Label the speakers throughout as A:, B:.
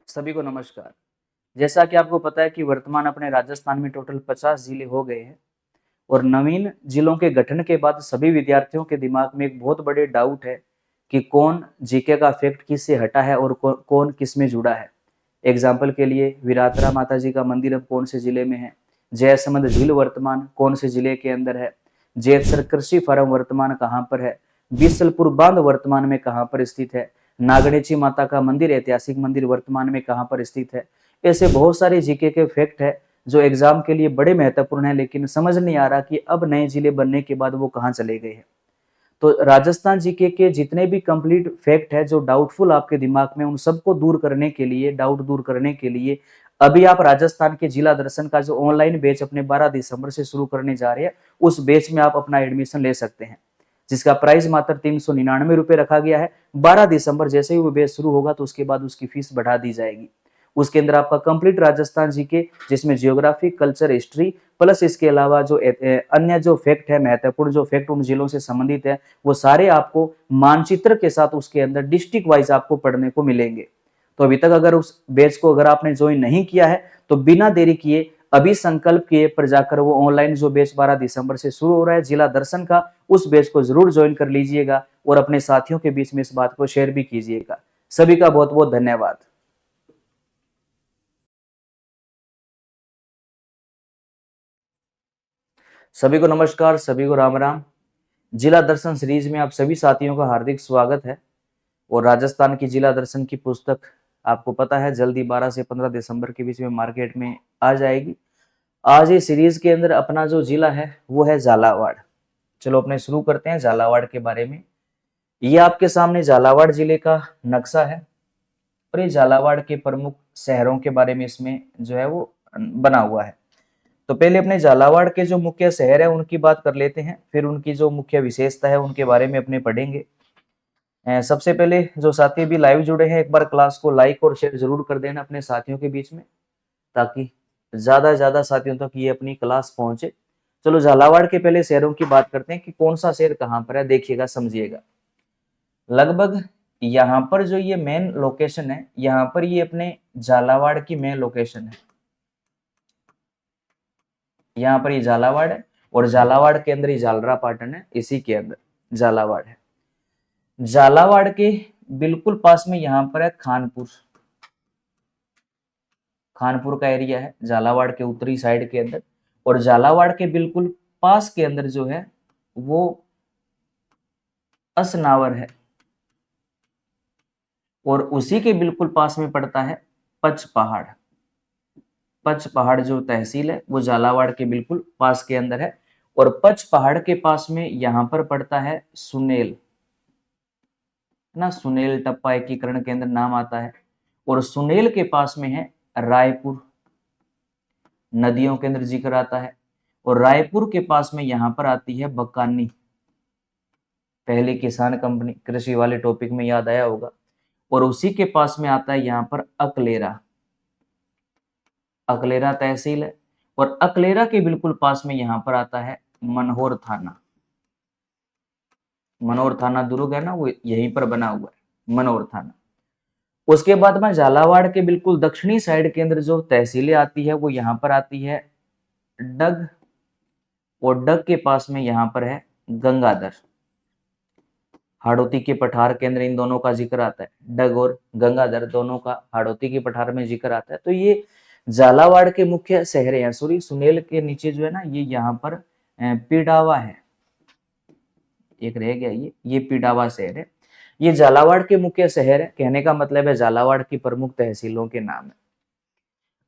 A: सभी को नमस्कार। जैसा कि आपको पता है कि वर्तमान अपने राजस्थान में टोटल 50 जिले हो गए हैं और नवीन जिलों के गठन के बाद सभी विद्यार्थियों के दिमाग में एक बहुत बड़े डाउट है कि कौन जीके का फैक्ट किससे हटा है और कौन किस में जुड़ा है। एग्जाम्पल के लिए विराटरा माता जी का मंदिर अब कौन से जिले में है, जयसमंद झील वर्तमान कौन से जिले के अंदर है, जैतसर कृषि फार्म वर्तमान कहाँ पर है, बीसलपुर बांध वर्तमान में कहाँ पर स्थित है, नागणेची माता का मंदिर ऐतिहासिक मंदिर वर्तमान में कहाँ पर स्थित है। ऐसे बहुत सारे जीके के फैक्ट है जो एग्जाम के लिए बड़े महत्वपूर्ण है, लेकिन समझ नहीं आ रहा कि अब नए जिले बनने के बाद वो कहाँ चले गए हैं। तो राजस्थान जीके के जितने भी कंप्लीट फैक्ट है जो डाउटफुल आपके दिमाग में, उन सबको दूर करने के लिए, डाउट दूर करने के लिए अभी आप राजस्थान के जिला दर्शन का जो ऑनलाइन बैच अपने 12 दिसंबर से शुरू करने जा रहे हैं, उस बैच में आप अपना एडमिशन ले सकते हैं, जिसका प्राइस मात्र 399 रुपए रखा गया है। 12 दिसंबर जैसे ही वो बैच शुरू होगा तो उसके बाद उसकी फीस बढ़ा दी जाएगी। उसके अंदर आपका कंप्लीट राजस्थान जीके, जिसमें जियोग्राफी, कल्चर, हिस्ट्री प्लस इसके अलावा जो अन्य जो फैक्ट है, महत्वपूर्ण जो फैक्ट उन जिलों से संबंधित है, वो सारे आपको मानचित्र के साथ उसके अंदर डिस्ट्रिक्ट वाइज आपको पढ़ने को मिलेंगे। तो अभी तक अगर उस बैच को अगर आपने ज्वाइन नहीं किया है तो बिना देरी किए अभी संकल्प किए पर जाकर वो ऑनलाइन जो बैच 12 दिसंबर से शुरू हो रहा है जिला दर्शन का, उस बैच को जरूर ज्वाइन कर लीजिएगा और अपने साथियों के बीच में इस बात को शेयर भी कीजिएगा। सभी का बहुत बहुत धन्यवाद। सभी को नमस्कार, सभी को राम राम। जिला दर्शन सीरीज में आप सभी साथियों का हार्दिक स्वागत है। और राजस्थान की जिला दर्शन की पुस्तक आपको पता है जल्दी 12 से 15 दिसंबर के बीच में मार्केट में आ जाएगी। आज ये सीरीज के अंदर अपना जो जिला है वो है झालावाड़। चलो अपने शुरू करते हैं झालावाड़ के बारे में। ये आपके सामने झालावाड़ जिले का नक्शा है और ये झालावाड़ के प्रमुख शहरों के बारे में इसमें जो है वो बना हुआ है। तो पहले अपने झालावाड़ के जो मुख्य शहर है उनकी बात कर लेते हैं, फिर उनकी जो मुख्य विशेषता है उनके बारे में अपने पढ़ेंगे। सबसे पहले जो साथी भी लाइव जुड़े हैं, एक बार क्लास को लाइक और शेयर जरूर कर देना अपने साथियों के बीच में, ताकि ज्यादा से ज्यादा साथियों तक ये अपनी क्लास पहुंचे। चलो झालावाड़ के पहले शहरों की बात करते हैं कि कौन सा शहर कहाँ पर है, देखिएगा समझिएगा। लगभग यहाँ पर जो ये मेन लोकेशन है, यहाँ पर ये अपने झालावाड़ की मेन लोकेशन है। यहाँ पर ये झालावाड़ है और झालावाड़ के अंदर ही झालरा पाटन है, इसी के अंदर झालावाड़ है। झालावाड़ के बिल्कुल पास में यहाँ पर है खानपुर। खानपुर का एरिया है झालावाड़ के उत्तरी साइड के अंदर। और झालावाड़ के बिल्कुल पास के अंदर जो है वो असनावर है और उसी के बिल्कुल पास में पड़ता है पच पहाड़। पच पहाड़ जो तहसील है वो झालावाड़ के बिल्कुल पास के अंदर है। और पच पहाड़ के पास में यहां पर पड़ता है सुनेल ना, सुनेल टप्पा एकीकरण के अंदर नाम आता है। और सुनेल के पास में है रायपुर, नदियों के अंदर जिक्र आता है। और रायपुर के पास में यहां पर आती है बकानी, पहली किसान कंपनी, कृषि वाले टॉपिक में याद आया होगा। और उसी के पास में आता है यहाँ पर अकलेरा, अकलेरा तहसील है। और अकलेरा के बिल्कुल पास में यहाँ पर आता है मनोहर थाना। मनोहर थाना दुर्ग है ना, वो यहीं पर बना हुआ है मनोहर थाना। उसके बाद में झालावाड़ के बिल्कुल दक्षिणी साइड के अंदर जो तहसीलें आती है वो यहाँ पर आती है डग। और डग के पास में यहाँ पर है गंगाधर। हाड़ौती के पठार के अंदर इन दोनों का जिक्र आता है, डग और गंगाधर दोनों का हाड़ौती के पठार में जिक्र आता है। तो ये झालावाड़ के मुख्य शहर हैं। सॉरी, सुनेल के नीचे जो है ना ये यहाँ पर पिडावा है, एक रह गया ये पिडावा शहर है। ये झालावाड़ के मुख्य शहर है, कहने का मतलब है झालावाड़ की प्रमुख तहसीलों के नाम है।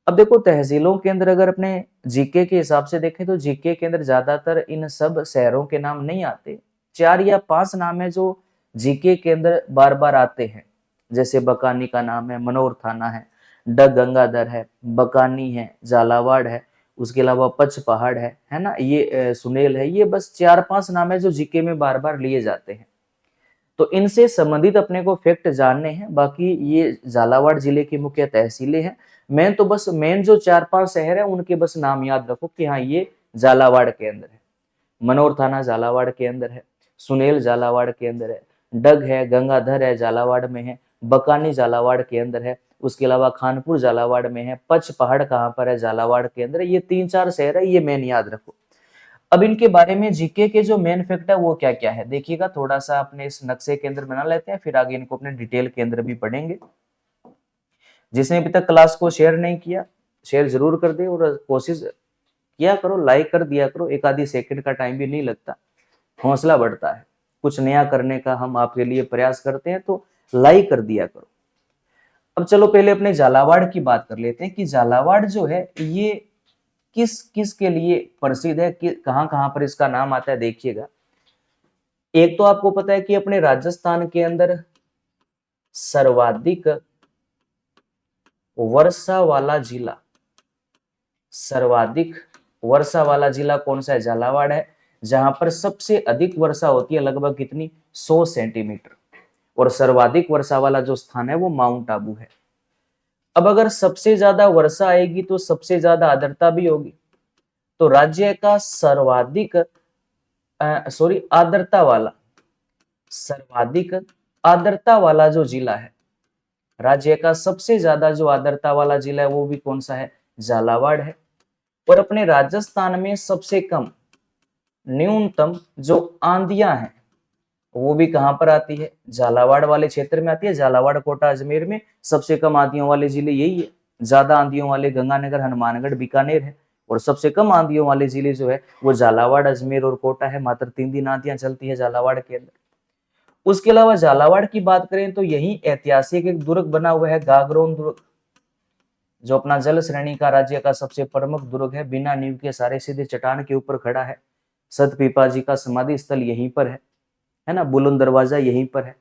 A: अब देखो तहसीलों के अंदर अगर अपने जीके के हिसाब से देखें तो जीके के अंदर ज्यादातर इन सब शहरों के नाम नहीं आते। 4 या 5 नाम है जो जीके के अंदर बार बार आते हैं, जैसे बकानी का नाम है, मनोर थाना है, डग गंगाधर है, बकानी है, झालावाड़ है, उसके अलावा पच पहाड़ है ना, ये सुनेल है। ये बस 4-5 नाम है जो जीके में बार बार लिए जाते हैं। तो इनसे संबंधित अपने को फैक्ट जानने हैं। बाकी ये झालावाड़ जिले की मुख्य तहसीलें हैं। मेन तो बस मेन जो 4-5 शहर है उनके बस नाम याद रखो कि हाँ ये झालावाड़ के अंदर है। मनोर थाना झालावाड़ के अंदर है, सुनेल झालावाड़ के अंदर है, डग है, गंगाधर है झालावाड़ में है, बकानी झालावाड़ के अंदर है। उसके अलावा खानपुर झालावाड़ में है। पच पहाड़ कहाँ पर है? झालावाड़ के अंदर। ये 3-4 शहर है, ये मेन याद रखो। अब इनके बारे में जीके के जो मेन फैक्ट है वो क्या क्या है देखिएगा, थोड़ा सा अपने इस नक्शे के अंदर बना लेते हैं, फिर आगे इनको अपने डिटेल के अंदर भी पढ़ेंगे। जिसने अभी तक क्लास को शेयर नहीं किया, शेयर जरूर कर दे और कोशिश किया करो, लाइक कर दिया करो, एक आधी सेकंड का टाइम भी नहीं लगता, हौसला बढ़ता है, कुछ नया करने का हम आपके लिए प्रयास करते हैं, तो लाइक कर दिया करो। अब चलो पहले अपने झालावाड़ की बात कर लेते हैं कि झालावाड़ जो है ये किस किस के लिए प्रसिद्ध है, कि कहां कहां पर इसका नाम आता है देखिएगा। एक तो आपको पता है कि अपने राजस्थान के अंदर सर्वाधिक वर्षा वाला जिला, सर्वाधिक वर्षा वाला जिला कौन सा है? झालावाड़ है, जहां पर सबसे अधिक वर्षा होती है, लगभग कितनी? 100 सेंटीमीटर। और सर्वाधिक वर्षा वाला जो स्थान है वो माउंट आबू है। अब अगर सबसे ज्यादा वर्षा आएगी तो सबसे ज्यादा आर्द्रता भी होगी, तो राज्य का सर्वाधिक आर्द्रता वाला, सर्वाधिक आर्द्रता वाला जो जिला है, राज्य का सबसे ज्यादा जो आर्द्रता वाला जिला है वो भी कौन सा है? झालावाड़ है। और अपने राजस्थान में सबसे कम न्यूनतम जो आंधियां हैं वो भी कहां पर आती है? झालावाड़ वाले क्षेत्र में आती है। झालावाड़, कोटा, अजमेर में सबसे कम आंधियों वाले जिले यही है। ज्यादा आंधियों वाले गंगानगर, हनुमानगढ़, बीकानेर है। और सबसे कम आंधियों वाले जिले जो है वो झालावाड़, अजमेर और कोटा है। मात्र 3 दिन आंधियां चलती है झालावाड़ के अंदर। उसके अलावा झालावाड़ की बात करें तो यही ऐतिहासिक एक दुर्ग बना हुआ है, गागरोन दुर्ग, जो अपना जल श्रेणी का राज्य का सबसे प्रमुख दुर्ग है। बिना नींव के सारे सीधे चट्टान के ऊपर खड़ा है। सत पीपा जी का समाधि स्थल यहीं पर है ना। बुलंद दरवाजा यहीं पर है।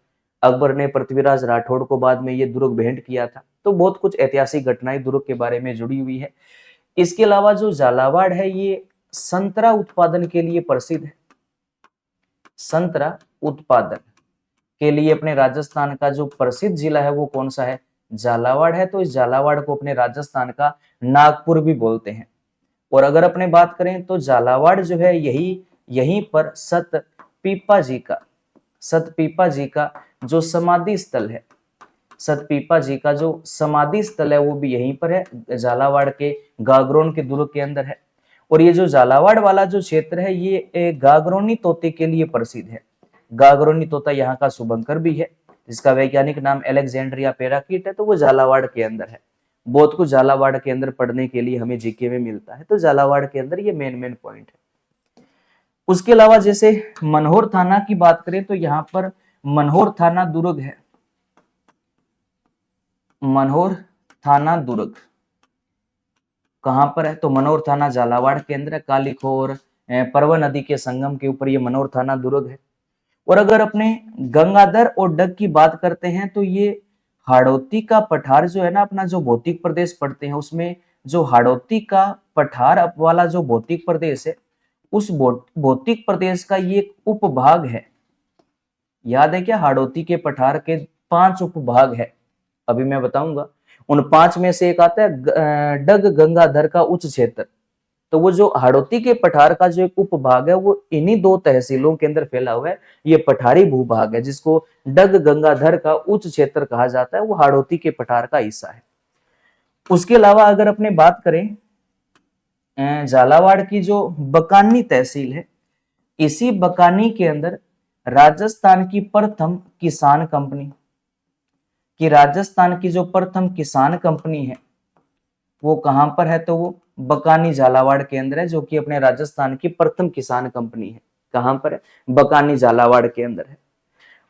A: अकबर ने पृथ्वीराज राठौड़ को बाद में ये दुर्ग भेंट किया था। तो बहुत कुछ ऐतिहासिक घटनाएं दुर्ग के बारे में जुड़ी हुई है। इसके अलावा जो झालावाड़ है ये संतरा उत्पादन के लिए प्रसिद्ध है। संतरा उत्पादन के लिए अपने राजस्थान का जो प्रसिद्ध जिला है वो कौन सा है? झालावाड़ है। तो इस झालावाड़ को अपने राजस्थान का नागपुर भी बोलते हैं। और अगर अपने बात करें तो झालावाड़ जो है यहीं पर सतपीपा जी का जो समाधि स्थल है, सतपीपा जी का जो समाधि स्थल है वो भी यहीं पर है, झालावाड़ के गागरोन के दुर्ग के अंदर है। और ये जो झालावाड़ वाला जो क्षेत्र है ये गागरोनी तोते के लिए प्रसिद्ध है। गागरोनी तोता यहाँ का शुभंकर भी है, जिसका वैज्ञानिक नाम अलेक्जेंड्रिया पैराकीट है। तो वो झालावाड़ के अंदर है। बहुत कुछ झालावाड़ के अंदर पढ़ने के लिए हमें जीके में मिलता है। तो झालावाड़ के अंदर ये मेन पॉइंट है। उसके अलावा जैसे मनोहर थाना की बात करें तो यहाँ पर मनोहर थाना दुर्ग है। मनोहर थाना दुर्ग कहां पर है? तो मनोहर थाना झालावाड़ के अंदर, कालीखो और परवा नदी के संगम के ऊपर ये मनोहर थाना दुर्ग है। और अगर अपने गंगाधर और डग की बात करते हैं तो ये हाड़ौती का पठार जो है ना, अपना जो भौतिक प्रदेश पढ़ते हैं उसमें जो हाड़ौती का पठार वाला जो भौतिक प्रदेश है, उस भौतिक प्रदेश का ये एक उपभाग है। याद है क्या? हाड़ौती के पठार के 5 उपभाग है, अभी मैं बताऊंगा। उन 5 में से एक आता है डग गंगाधर का उच्च क्षेत्र। तो वो जो हाड़ौती के पठार का जो एक उपभाग है वो इन्हीं 2 तहसीलों के अंदर फैला हुआ है। ये पठारी भूभाग है जिसको डग गंगाधर का उच्च क्षेत्र कहा जाता है। वो हाड़ौती के पठार का हिस्सा है। उसके अलावा अगर अपने बात करें झालावाड़ की जो बकानी तहसील है, इसी बकानी के अंदर राजस्थान की प्रथम किसान कंपनी, कि राजस्थान की जो प्रथम किसान कंपनी है वो कहां पर है? तो वो बकानी झालावाड़ के अंदर है, जो कि अपने राजस्थान की प्रथम किसान कंपनी है। कहां पर है? बकानी झालावाड़ के अंदर है।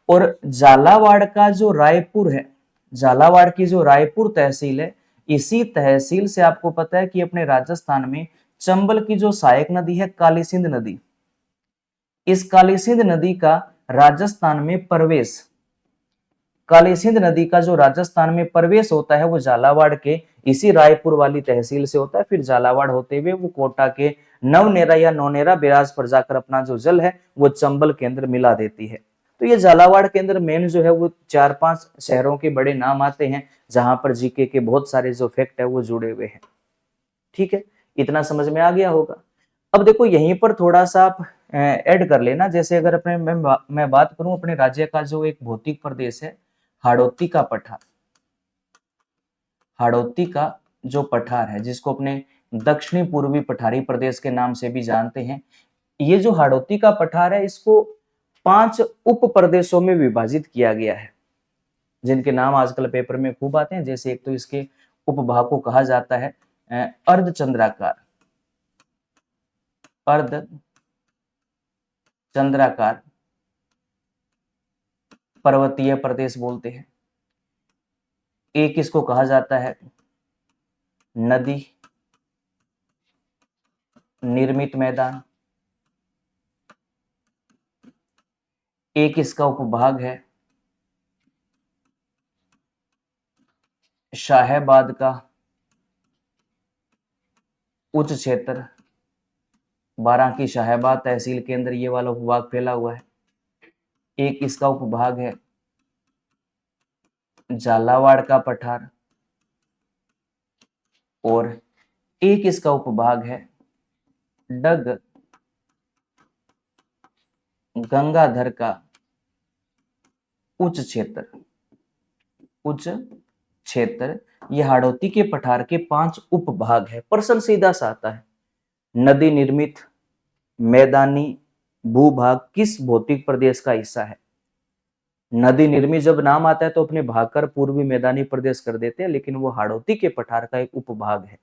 A: और झालावाड़ का जो रायपुर है, झालावाड़ की जो रायपुर तहसील है, इसी तहसील से आपको पता है कि अपने राजस्थान में चंबल की जो सहायक नदी है काली सिंध नदी, इस काली सिंध नदी का राजस्थान में प्रवेश, काली सिंध नदी का जो राजस्थान में प्रवेश होता है वो झालावाड़ के इसी रायपुर वाली तहसील से होता है। फिर झालावाड़ होते हुए वो कोटा के नवनेरा या नौनेरा बैराज पर जाकर अपना जो जल है वो चंबल के अंदर मिला देती है। तो ये झालावाड़ के अंदर मेन जो है वो 4-5 शहरों के बड़े नाम आते हैं, जहां पर जीके के बहुत सारे जो फैक्ट है वो जुड़े हुए हैं। ठीक है, इतना समझ में आ गया होगा। अब देखो यहीं पर थोड़ा सा आप ऐड कर लेना। जैसे अगर अपने मैं बात करूं अपने राज्य का जो एक भौतिक प्रदेश है हाड़ौती का पठार, हाड़ौती का जो पठार है जिसको अपने दक्षिणी पूर्वी पठारी प्रदेश के नाम से भी जानते हैं, ये जो हाड़ौती का पठार है इसको 5 उप प्रदेशों में विभाजित किया गया है, जिनके नाम आजकल पेपर में खूब आते हैं। जैसे एक तो इसके उपभाग को कहा जाता है अर्धचंद्राकार, अर्धचंद्राकार पर्वतीय प्रदेश बोलते हैं। एक इसको कहा जाता है नदी निर्मित मैदान, एक इसका उपभाग है शाहबाद का उच्च क्षेत्र, बारां की शाहबाद तहसील के अंदर ये वाला उपभाग फैला हुआ है। एक इसका उपभाग है झालावाड़ का पठार, और एक इसका उपभाग है डग गंगाधर का उच्च क्षेत्र, उच्च क्षेत्र। ये हाड़ौती के पठार के 5 उपभाग है। प्रश्न सीधा सा आता है, नदी निर्मित मैदानी भूभाग किस भौतिक प्रदेश का हिस्सा है? नदी निर्मित जब नाम आता है तो अपने भाग कर पूर्वी मैदानी प्रदेश कर देते हैं, लेकिन वो हाड़ौती के पठार का एक उपभाग है।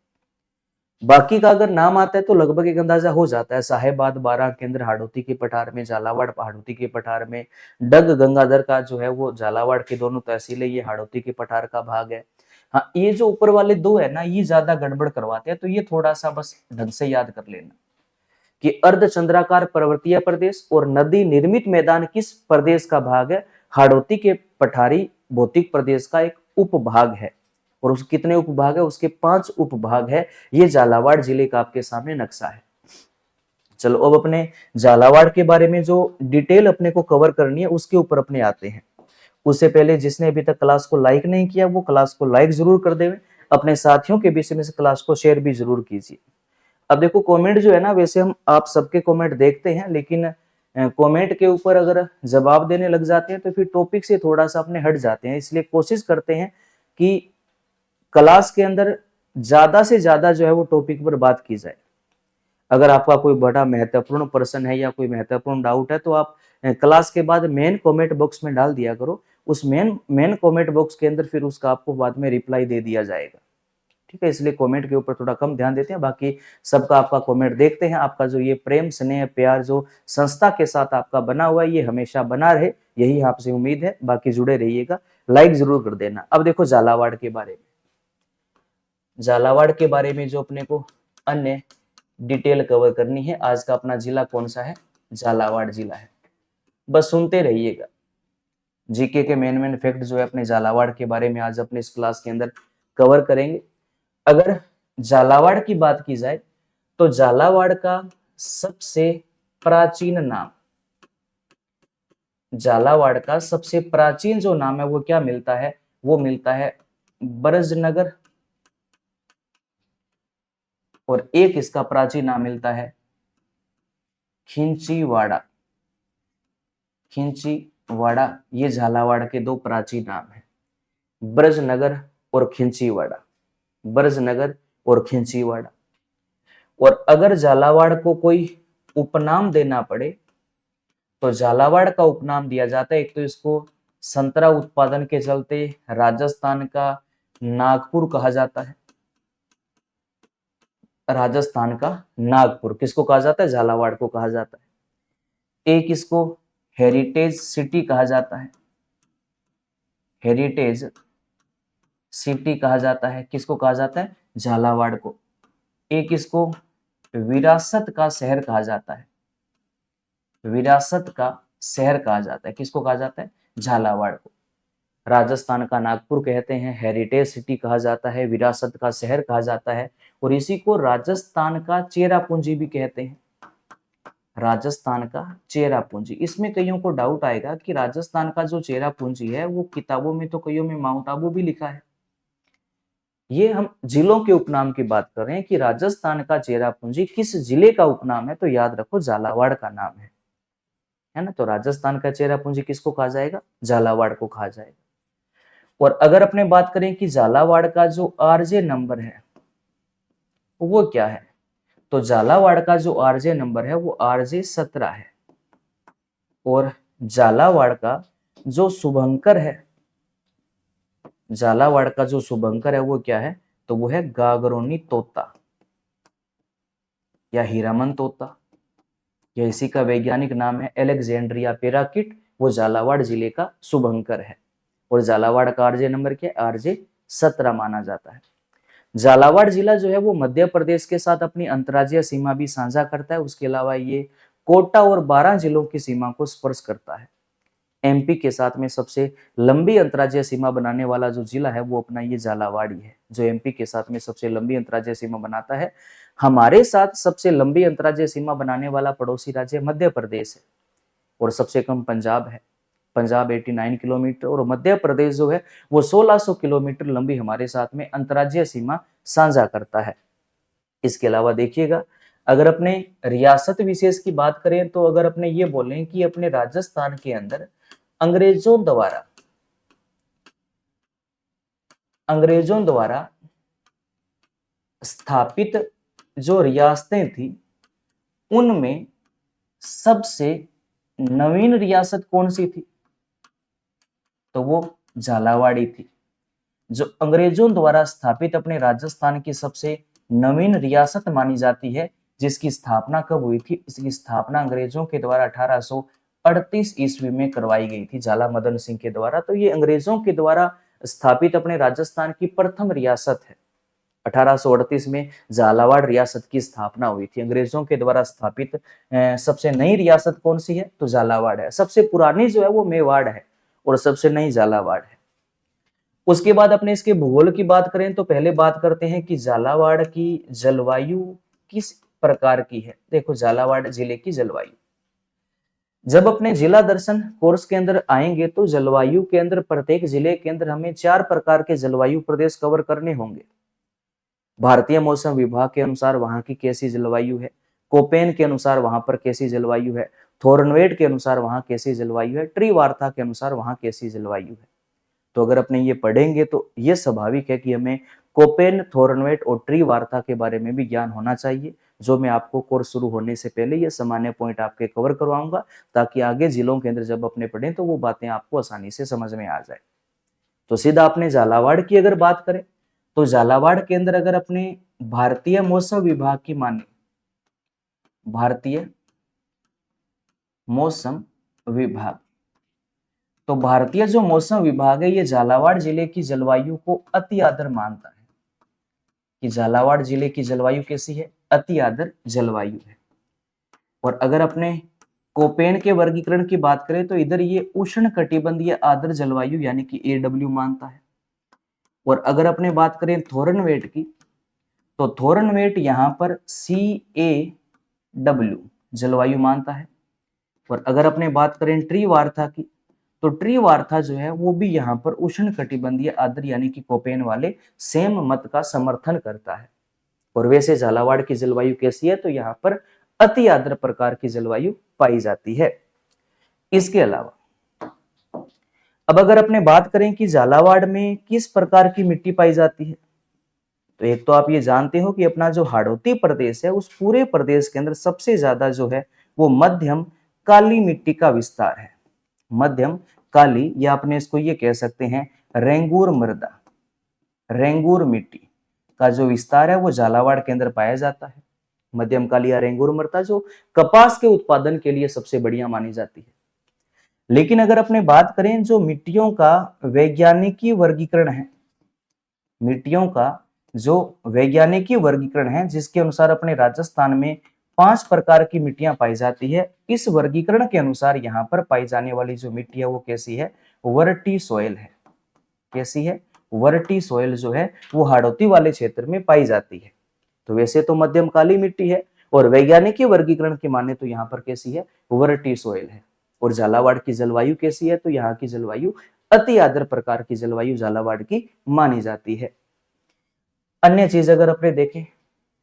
A: बाकी का अगर नाम आता है तो लगभग एक अंदाजा हो जाता है। साहेबाद बारां केंद्र हाड़ौती के पठार में, झालावाड़ हाड़ौती के पठार में, डग गंगाधर का जो है वो झालावाड़ की दोनों तहसीलें ये हाड़ौती के पठार का भाग है। हाँ, ये जो ऊपर वाले 2 है ना, ये ज्यादा गड़बड़ करवाते हैं, तो ये थोड़ा सा बस ढंग से याद कर लेना कि अर्धचंद्राकार पर्वतीय प्रदेश और नदी निर्मित मैदान किस प्रदेश का भाग है? हाड़ौती के पठारी भौतिक प्रदेश का एक उपभाग है। और उस कितने उपभाग है? उसके 5 उपभाग है। ये झालावाड़ जिले का आपके सामने नक्शा है। चलो अब अपने झालावाड़ के बारे में जो डिटेल अपने को कवर करनी है उसके ऊपर अपने आते हैं। उससे पहले जिसने अभी तक क्लास को लाइक नहीं किया वो क्लास को लाइक जरूर कर देवे, अपने साथियों के बीच में से क्लास को शेयर भी जरूर कीजिए। अब देखो कमेंट जो है ना, वैसे हम आप सबके कमेंट देखते हैं, लेकिन कमेंट के ऊपर अगर जवाब देने लग जाते हैं तो फिर टॉपिक से थोड़ा सा अपने हट जाते हैं। इसलिए कोशिश करते हैं कि क्लास के अंदर ज्यादा से ज्यादा जो है वो टॉपिक पर बात की जाए। अगर आपका कोई बड़ा महत्वपूर्ण प्रश्न है या कोई महत्वपूर्ण डाउट है तो आप क्लास के बाद मेन कमेंट बॉक्स में डाल दिया करो। उस मेन कमेंट बॉक्स के अंदर फिर उसका आपको बाद में रिप्लाई दे दिया जाएगा, ठीक है। इसलिए कमेंट के ऊपर थोड़ा कम ध्यान देते हैं, बाकी सबका आपका कमेंट देखते हैं। आपका जो ये प्रेम स्नेह प्यार जो संस्था के साथ आपका बना हुआ है ये हमेशा बना रहे, यही आपसे उम्मीद है। बाकी जुड़े रहिएगा, लाइक जरूर कर देना। अब देखो झालावाड़ के बारे में, झालावाड़ के बारे में जो अपने को अन्य डिटेल कवर करनी है। आज का अपना जिला कौन सा है? झालावाड़ जिला है। बस सुनते रहिएगा, जीके के मेन फैक्ट जो है अपने झालावाड़ के बारे में आज अपने इस क्लास के अंदर कवर करेंगे। अगर झालावाड़ की बात की जाए तो झालावाड़ का सबसे प्राचीन नाम, झालावाड़ का सबसे प्राचीन जो नाम है वो क्या मिलता है? वो मिलता है ब्रजनगर, और एक इसका प्राचीन नाम मिलता है खिंचीवाड़ा। खिंचीवाड़ा, ये झालावाड़ के 2 प्राचीन नाम है, ब्रजनगर और खिंचीवाड़ा। ब्रजनगर और खिंचीवाड़ा। और अगर झालावाड़ को कोई उपनाम देना पड़े तो झालावाड़ का उपनाम दिया जाता है। एक तो इसको संतरा उत्पादन के चलते राजस्थान का नागपुर कहा जाता है। राजस्थान का नागपुर किसको कहा जाता है? झालावाड़ को कहा जाता है। एक इसको हेरिटेज सिटी कहा जाता है। हेरिटेज सिटी कहा जाता है, किसको कहा जाता है? झालावाड़ को। एक इसको विरासत का शहर कहा जाता है। विरासत का शहर कहा जाता है, किसको कहा जाता है? झालावाड़ को। राजस्थान का नागपुर कहते हैं, हेरिटेज सिटी कहा जाता है, विरासत का शहर कहा जाता है, और इसी को राजस्थान का चेरापूंजी भी कहते हैं। राजस्थान का चेरापूंजी। इसमें कईयों को डाउट आएगा कि राजस्थान का जो चेरापूंजी है वो किताबों में तो कईयों में माउंट आबू भी लिखा है। ये हम जिलों के उपनाम की बात कर रहे हैं कि राजस्थान का चेरापूंजी किस जिले का उपनाम है, तो याद रखो झालावाड़ का नाम है ना। तो राजस्थान का चेरापूंजी किसको कहा जाएगा? झालावाड़ को कहा जाएगा। और अगर अपने बात करें कि झालावाड़ का जो आरजे नंबर है वो क्या है, तो झालावाड़ का जो आरजे नंबर है वो आरजे 17 है। और झालावाड़ का जो शुभंकर है, झालावाड़ का जो शुभंकर है वो क्या है, तो वो है गागरोनी तोता या हीरामन तोता, या इसी का वैज्ञानिक नाम है एलेक्जेंड्रिया पेराकिट। वो झालावाड़ जिले का शुभंकर है। और झालावाड़ का आरजे नंबर क्या है, आरजे 17 माना जाता है। झालावाड़ जिला जो है वो मध्य प्रदेश के साथ अपनी अंतर्राज्यीय सीमा भी साझा करता है। उसके अलावा ये कोटा और 12 जिलों की सीमा को स्पर्श करता है। एमपी के साथ में सबसे लंबी अंतर्राज्यीय सीमा बनाने वाला जो जिला है वो अपना ये झालावाड़ ही है, जो एमपी के साथ में सबसे लंबी अंतर्राज्यीय सीमा बनाता है। हमारे साथ सबसे लंबी अंतर्राज्यीय सीमा बनाने वाला पड़ोसी राज्य मध्य प्रदेश है, और सबसे कम पंजाब है। पंजाब 89 किलोमीटर, और मध्य प्रदेश जो है वो 1600 किलोमीटर लंबी हमारे साथ में अंतर्राज्यीय सीमा साझा करता है। इसके अलावा देखिएगा, अगर अपने रियासत विशेष की बात करें तो अगर अपने ये बोलें कि अपने राजस्थान के अंदर अंग्रेजों द्वारा स्थापित जो रियासतें थी उनमें सबसे नवीन रियासत कौन सी थी, तो वो झालावाड़ी थी। जो अंग्रेजों द्वारा स्थापित अपने राजस्थान की सबसे नवीन रियासत मानी जाती है, जिसकी स्थापना कब हुई थी, इसकी स्थापना अंग्रेजों के द्वारा 1838 ईस्वी में करवाई गई थी झाला मदन सिंह के द्वारा। तो ये अंग्रेजों के द्वारा स्थापित अपने राजस्थान की प्रथम रियासत है। 1838 में झालावाड़ रियासत की स्थापना हुई थी। अंग्रेजों के द्वारा स्थापित सबसे नई रियासत कौन सी है, तो झालावाड़ है। सबसे पुरानी जो है वो मेवाड़ है, और सबसे नई झालावाड़ है। उसके बाद अपने इसके भूगोल की बात करें तो पहले बात करते हैं कि झालावाड़ की जलवायु किस प्रकार की है। देखो झालावाड़ जिले की जलवायु, जब अपने जिला दर्शन कोर्स के अंदर आएंगे तो जलवायु के अंदर प्रत्येक जिले के अंदर हमें 4 प्रकार के जलवायु प्रदेश कवर करने होंगे। भारतीय मौसम विभाग के अनुसार वहां की कैसी जलवायु है, कोपेन के अनुसार वहां पर कैसी जलवायु है, थोरनवेट के अनुसार वहां कैसी जलवायु है, ट्री वार्ता के अनुसार वहां कैसी जलवायु है। तो अगर अपने ये पढ़ेंगे तो ये स्वाभाविक है कि हमें कोपेन, थोरनवेट और ट्री वार्ता के बारे में भी ज्ञान होना चाहिए, जो मैं आपको कोर्स शुरू होने से पहले ये सामान्य पॉइंट आपके कवर करवाऊंगा, ताकि आगे जिलों के अंदर जब अपने पढ़ें तो वो बातें आपको आसानी से समझ में आ जाए। तो सीधा अपने झालावाड़ की अगर बात करें तो झालावाड़ के अंदर अगर अपने भारतीय मौसम विभाग की माने, भारतीय मौसम विभाग, तो भारतीय जो मौसम विभाग है ये झालावाड़ जिले की जलवायु को अति आदर मानता है कि झालावाड़ जिले की जलवायु कैसी है, अति आदर जलवायु है। और अगर अपने कोपेन के वर्गीकरण की बात करें तो इधर ये उष्ण कटिबंधीय आदर जलवायु यानी कि AW मानता है। और अगर अपने बात करें थोरनवेट की, तो थोरनवेट यहाँ पर CAW जलवायु मानता है। और अगर अपने बात करें ट्री वार्था की, तो ट्री वार्था जो है वो भी यहाँ पर उष्ण कटिबंधीय आर्द्र यानी कि कोपेन वाले सेम मत का समर्थन करता है। और वैसे झालावाड़ की जलवायु कैसी है, तो यहाँ पर अति आर्द्र प्रकार की जलवायु पाई जाती है। इसके अलावा अब अगर अपने बात करें कि झालावाड़ में किस प्रकार की मिट्टी पाई जाती है, तो एक तो आप ये जानते हो कि अपना जो हाड़ौती प्रदेश है उस पूरे प्रदेश के अंदर सबसे ज्यादा जो है वो मध्यम काली मिट्टी का विस्तार है। मध्यम काली, या अपने इसको ये कह सकते हैं रेंगूर मृदा, रेंगूर मिट्टी का जो विस्तार है वो झालावाड़ के अंदर पाया जाता है। मध्यम काली या रेंगूर मृदा जो कपास के उत्पादन के लिए सबसे बढ़िया मानी जाती है। लेकिन अगर अपने बात करें जो मिट्टियों का वैज्ञानिकी वर्गीकरण है, मिट्टियों का जो वैज्ञानिकी वर्गीकरण है जिसके अनुसार अपने राजस्थान में 5 प्रकार की मिट्टियां पाई जाती है, इस वर्गीकरण के अनुसार यहाँ पर पाई जाने वाली जो मिट्टी है वो कैसी है, वर्टी सॉइल है। कैसी है, वर्टी सॉइल जो है वो हाड़ौती वाले क्षेत्र में पाई जाती है। तो वैसे तो मध्यम काली मिट्टी है, और वैज्ञानिक वर्गीकरण की माने तो यहाँ पर कैसी है, वर्टी सॉइल है। और झालावाड़ की जलवायु कैसी है, तो यहाँ की जलवायु अति आर्द्र प्रकार की जलवायु झालावाड़ की मानी जाती है। अन्य चीज अगर अपने देखें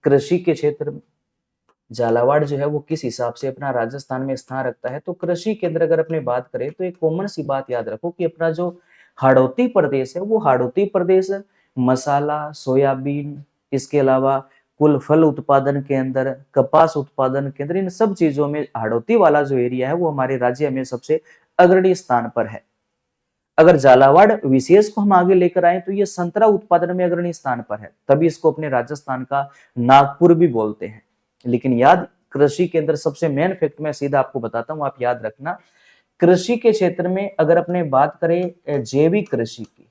A: कृषि के क्षेत्र में झालावाड़ जो है वो किस हिसाब से अपना राजस्थान में स्थान रखता है, तो कृषि के अंदर अगर अपने बात करें तो एक कॉमन सी बात याद रखो कि अपना जो हाड़ौती प्रदेश है वो हाड़ौती प्रदेश मसाला, सोयाबीन, इसके अलावा कुल फल उत्पादन के अंदर, कपास उत्पादन के अंदर, इन सब चीजों में हाड़ौती वाला जो एरिया है वो हमारे राज्य में सबसे अग्रणी स्थान पर है। अगर झालावाड़ विशेष को हम आगे लेकर आए तो ये संतरा उत्पादन में अग्रणी स्थान पर है, तभी इसको अपने राजस्थान का नागपुर भी बोलते हैं। लेकिन याद, कृषि के अंदर सबसे मेन फैक्ट मैं सीधा आपको बताता हूं, आप याद रखना। कृषि के क्षेत्र में अगर अपने बात करें जैविक कृषि की,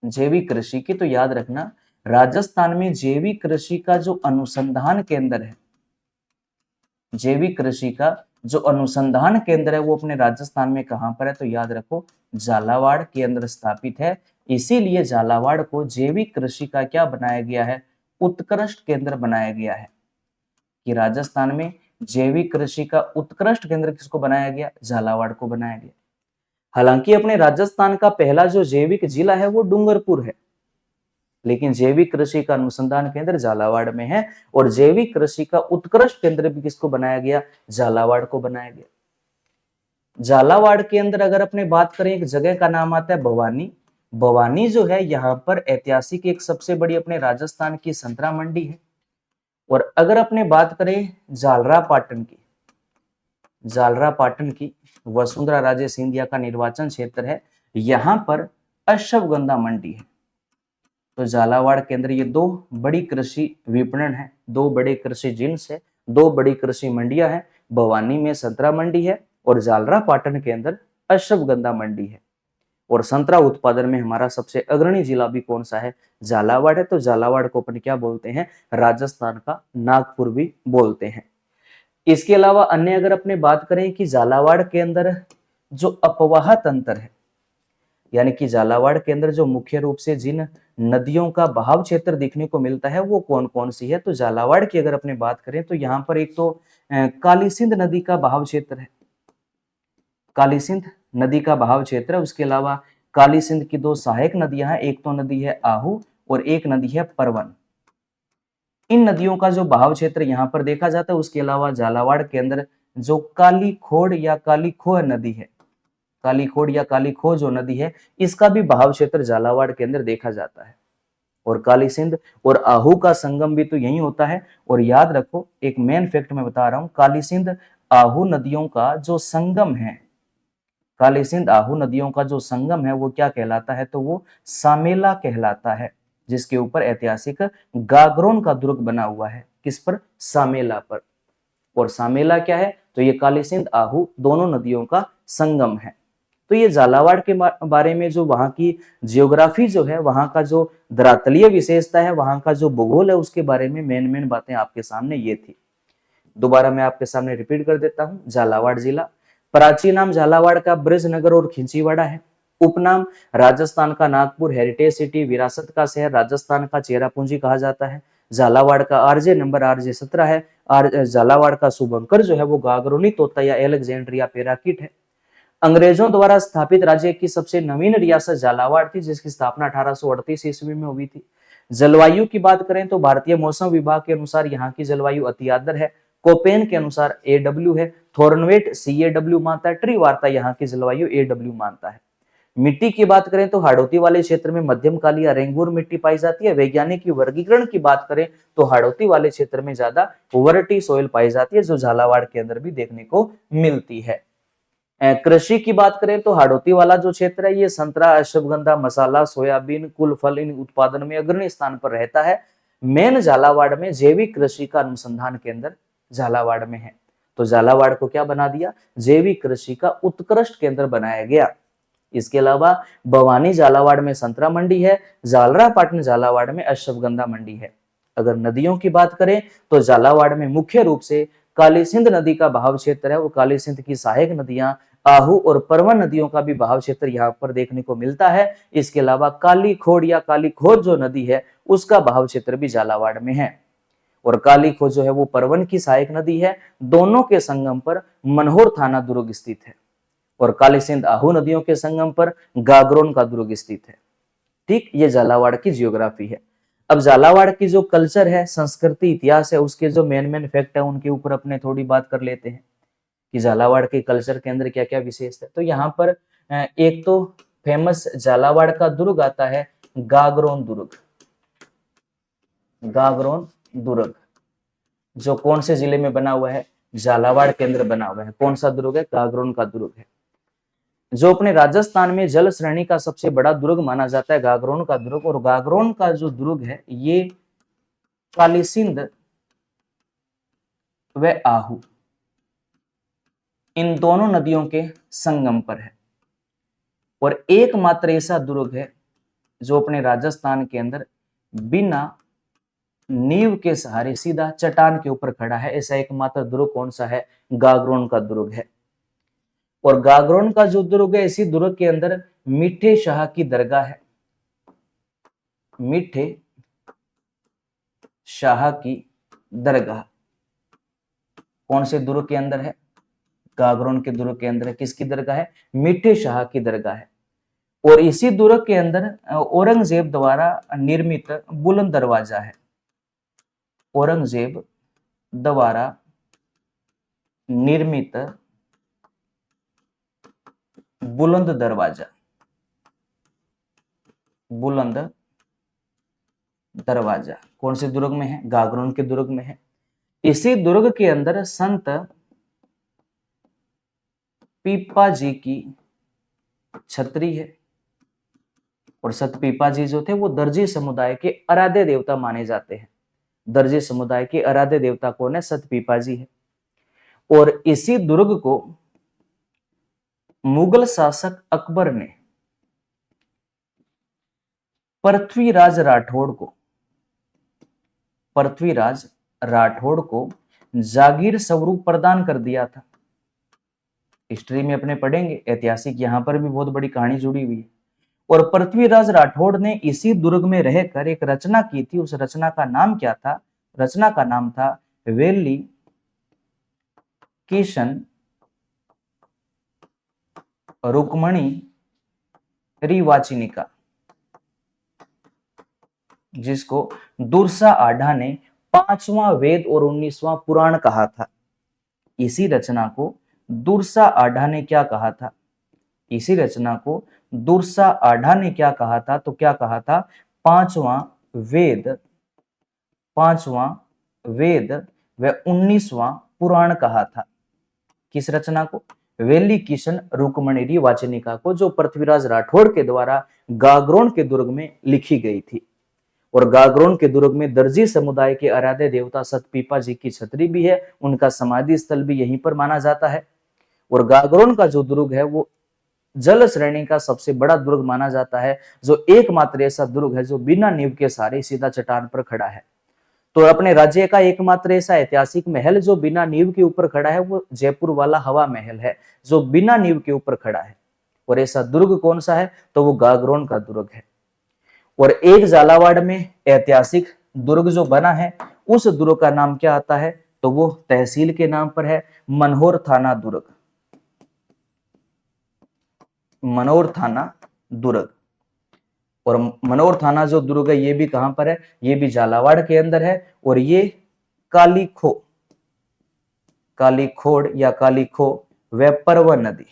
A: जैविक कृषि की, तो याद रखना राजस्थान में जैविक कृषि का जो अनुसंधान केंद्र है, जैविक कृषि का जो अनुसंधान केंद्र है वो अपने राजस्थान में कहां पर है, तो याद रखो झालावाड़ के अंदर स्थापित है। इसीलिए झालावाड़ को जैविक कृषि का क्या बनाया गया है, उत्कृष्ट केंद्र बनाया गया है। कि राजस्थान में जैविक कृषि का उत्कृष्ट केंद्र किसको बनाया गया, झालावाड़ को बनाया गया। हालांकि अपने राजस्थान का पहला जो जैविक जिला है वो डूंगरपुर है, लेकिन जैविक कृषि का अनुसंधान केंद्र झालावाड़ में है, और जैविक कृषि का उत्कृष्ट केंद्र भी किसको बनाया गया, झालावाड़ को बनाया गया। झालावाड़ के अंदर अगर अपने बात करें एक जगह का नाम आता है भवानी। भवानी जो है यहाँ पर ऐतिहासिक एक सबसे बड़ी अपने राजस्थान की संतरा मंडी है। और अगर अपने बात करें झालरापाटन की, झालरापाटन की वसुंधरा राजे सिंधिया का निर्वाचन क्षेत्र है, यहाँ पर अश्वगंधा मंडी है। तो झालावाड़ के अंदर ये दो बड़ी कृषि विपणन है, दो बड़े कृषि जिन्स है, दो बड़ी कृषि मंडियां हैं। भवानी में संतरा मंडी है और झालरापाटन के अंदर अश्वगंधा मंडी है। और संतरा उत्पादन में हमारा सबसे अग्रणी जिला भी कौन सा है, झालावाड़ है। तो झालावाड़ को अपन क्या बोलते हैं, राजस्थान का नागपुर भी बोलते हैं। इसके अलावा अन्य अगर अपने बात करें कि झालावाड़ के अंदर जो अपवाह तंत्र है, यानी कि झालावाड़ के अंदर जो मुख्य रूप से जिन नदियों का बहाव क्षेत्र देखने को मिलता है वो कौन कौन सी है, तो झालावाड़ की अगर अपने बात करें तो यहाँ पर एक तो काली सिंध नदी का बहाव क्षेत्र है, काली सिंध नदी का बहाव क्षेत्र है। उसके अलावा काली सिंध की दो सहायक नदियां हैं, एक तो नदी है आहू और एक नदी है परवन। इन नदियों का जो बहाव क्षेत्र यहाँ पर देखा जाता है। उसके अलावा झालावाड़ के अंदर जो काली खोड़ या काली खोह नदी है, काली खोड़ या काली खो जो नदी है, इसका भी बहाव क्षेत्र झालावाड़ के अंदर देखा जाता है। और काली सिंध और आहू का संगम भी तो यही होता है। और याद रखो एक मेन फैक्ट मैं बता रहा हूं, काली सिंध आहू नदियों का जो संगम है, काली सिंध आहू नदियों का जो संगम है वो क्या कहलाता है, तो वो सामेला कहलाता है, जिसके ऊपर ऐतिहासिक गागरोन का दुर्ग बना हुआ है। किस पर, सामेला पर। और सामेला क्या है, तो ये काली सिंध आहू दोनों नदियों का संगम है। तो ये झालावाड़ के बारे में जो वहां की जियोग्राफी जो है, वहां का जो धरातलीय विशेषता है, वहां का जो भूगोल है, उसके बारे में मेन मेन बातें आपके सामने ये थी। दोबारा मैं आपके सामने रिपीट कर देता हूँ। झालावाड़ जिला, प्राचीन नाम झालावाड़ का ब्रजनगर और खिंचीवाड़ा है। उपनाम राजस्थान का नागपुर, हेरिटेज सिटी, विरासत का शहर, राजस्थान का चेरापूंजी कहा जाता है। झालावाड़ का आरजे नंबर आरजे 17 है। झालावाड़ का शुभंकर जो है वो गागरोनी तोता या एलेक्जेंड्रिया पेराकिट है। अंग्रेजों द्वारा स्थापित राज्य की सबसे नवीन रियासत झालावाड़ थी, जिसकी स्थापना 1838 ईस्वी में हुई थी। जलवायु की बात करें तो भारतीय मौसम विभाग के अनुसार यहाँ की जलवायु अति आर्द्र है। कोपेन के अनुसार AW है। थोर्नवेट CAW मानता है। ट्री वार्ता यहाँ की जलवायु AW मानता है। मिट्टी की बात करें तो हाड़ौती वाले क्षेत्र में मध्यम काली या रेंगूर मिट्टी पाई जाती है। वैज्ञानिक की वर्गीकरण की बात करें तो हाड़ौती वाले क्षेत्र में ज्यादा वर्टी सॉइल पाई जाती है, जो झालावाड़ के अंदर भी देखने को मिलती है। कृषि की बात करें तो हाड़ौती वाला जो क्षेत्र है ये संतरा, अश्वगंधा, मसाला, सोयाबीन, कुल फल इन उत्पादन में अग्रणी स्थान पर रहता है। मेन झालावाड़ में जैविक कृषि का अनुसंधान केंद्र झालावाड़ में है। तो झालावाड़ को क्या बना दिया, जैविक कृषि का उत्कृष्ट केंद्र बनाया गया। इसके अलावा भवानी झालावाड़ में संतरा मंडी है। झालरापाटन झालावाड़ में अश्वगंधा मंडी है। अगर नदियों की बात करें तो झालावाड़ में मुख्य रूप से काली सिंध नदी का बहाव क्षेत्र है। वो काली सिंध की सहायक नदियां आहू और परवन नदियों का भी बहाव क्षेत्र यहाँ पर देखने को मिलता है। इसके अलावा काली खोड़ या काली खोज जो नदी है उसका बहाव क्षेत्र भी झालावाड़ में है। और काली खोज जो है वो परवन की सहायक नदी है। दोनों के संगम पर मनोहर थाना दुर्ग स्थित है और काली सिंध आहू नदियों के संगम पर गागरोन का दुर्ग स्थित है। ठीक, ये झालावाड़ की जियोग्राफी है। अब झालावाड़ की जो कल्चर है, संस्कृति, इतिहास है, उसके जो मेन मेन फैक्ट है उनके ऊपर अपने थोड़ी बात कर लेते हैं कि झालावाड़ के कल्चर के अंदर क्या क्या विशेषता है। तो यहाँ पर एक तो फेमस झालावाड़ का दुर्ग आता है गागरोन दुर्ग। गागरोन दुर्ग जो कौन से जिले में बना हुआ है? झालावाड़ के अंदर बना हुआ है। कौन सा दुर्ग है? गागरोन का दुर्ग है, जो अपने राजस्थान में जल श्रेणी का सबसे बड़ा दुर्ग माना जाता है, गागरोन का दुर्ग। और गागरोन का जो दुर्ग है ये कालीसिंध व आहू इन दोनों नदियों के संगम पर है, और एकमात्र ऐसा दुर्ग है जो अपने राजस्थान के अंदर बिना नींव के सहारे सीधा चट्टान के ऊपर खड़ा है। ऐसा एकमात्र दुर्ग कौन सा है? गागरोन का दुर्ग है। और गागरोन का जो दुर्ग है, इसी दुर्ग के अंदर मीठे शाह की दरगाह है। मीठे शाह की दरगाह कौन से दुर्ग के अंदर है? गागरोन के दुर्ग के अंदर है। किसकी दरगाह है? मीठे शाह की दरगाह है। और इसी दुर्ग के अंदर औरंगजेब द्वारा निर्मित बुलंद दरवाजा है। औरंगजेब द्वारा निर्मित बुलंद दरवाजा, बुलंद दरवाजा कौन से दुर्ग में है? गागरोन के दुर्ग में है। इसी दुर्ग के अंदर संत पीपा जी की छतरी है। और संत पीपा जी जो थे वो दर्जी समुदाय के आराध्य देवता माने जाते हैं। दर्जी समुदाय के आराध्य देवता कौन है? संत पीपा जी है। और इसी दुर्ग को मुगल शासक अकबर ने पृथ्वीराज राठौड़ को जागीर स्वरूप प्रदान कर दिया था। हिस्ट्री में अपने पढ़ेंगे, ऐतिहासिक यहां पर भी बहुत बड़ी कहानी जुड़ी हुई है। और पृथ्वीराज राठौड़ ने इसी दुर्ग में रहकर एक रचना की थी। उस रचना का नाम क्या था? रचना का नाम था वेली किशन रुक्मणी रिवाचिनिका, जिसको दुर्सा आढ़ा ने 5वां वेद और 19वां पुराण कहा था। इसी रचना को दुर्सा आढ़ा ने क्या कहा था? इसी रचना को दुर्सा आढ़ा ने क्या कहा था? तो क्या कहा था? 5वां वेद व 19वां पुराण कहा था। किस रचना को? वेली किशन रुक्मणी वाचनिका को, जो पृथ्वीराज राठौड़ के द्वारा गागरोन के दुर्ग में लिखी गई थी। और गागरोन के दुर्ग में दर्जी समुदाय के आराध्य देवता सत पीपा जी की छतरी भी है, उनका समाधि स्थल भी यहीं पर माना जाता है। और गागरोन का जो दुर्ग है वो जल श्रेणी का सबसे बड़ा दुर्ग माना जाता है, जो एकमात्र ऐसा दुर्ग है जो बिना नींव के सहारे सीधा चट्टान पर खड़ा है। तो अपने राज्य का एकमात्र ऐसा ऐतिहासिक महल जो बिना नींव के ऊपर खड़ा है वो जयपुर वाला हवा महल है, जो बिना नींव के ऊपर खड़ा है। और ऐसा दुर्ग कौन सा है? तो वो गागरोन का दुर्ग है। और एक झालावाड़ में ऐतिहासिक दुर्ग जो बना है, उस दुर्ग का नाम क्या आता है? तो वो तहसील के नाम पर है, मनोहर थाना दुर्ग। मनोहर थाना दुर्ग। और मनोहर थाना जो दुर्ग है ये भी कहां पर है? ये भी झालावाड़ के अंदर है। और ये कालीखोड़ या कालीखो व परवा नदी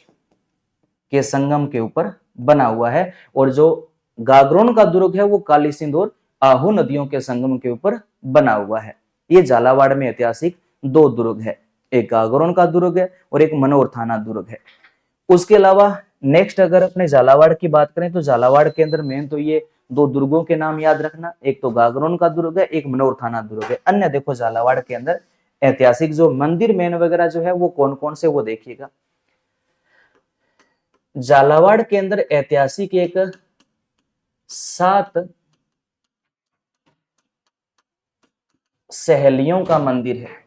A: के संगम के ऊपर बना हुआ है। और जो गागरोन का दुर्ग है वो काली सिंध और आहू नदियों के संगम के ऊपर बना हुआ है। ये झालावाड़ में ऐतिहासिक दो दुर्ग है, एक गागरोन का दुर्ग है और एक मनोहर थाना दुर्ग है। उसके अलावा नेक्स्ट अगर अपने झालावाड़ की बात करें तो झालावाड़ के अंदर मेन तो ये दो दुर्गों के नाम याद रखना, एक तो गागरोन का दुर्ग है, एक मनोहर थाना दुर्ग है। अन्य देखो झालावाड़ के अंदर ऐतिहासिक जो मंदिर मेन वगैरह जो है वो कौन कौन से वो देखिएगा। झालावाड़ के अंदर ऐतिहासिक एक 7 सहेलियों का मंदिर है।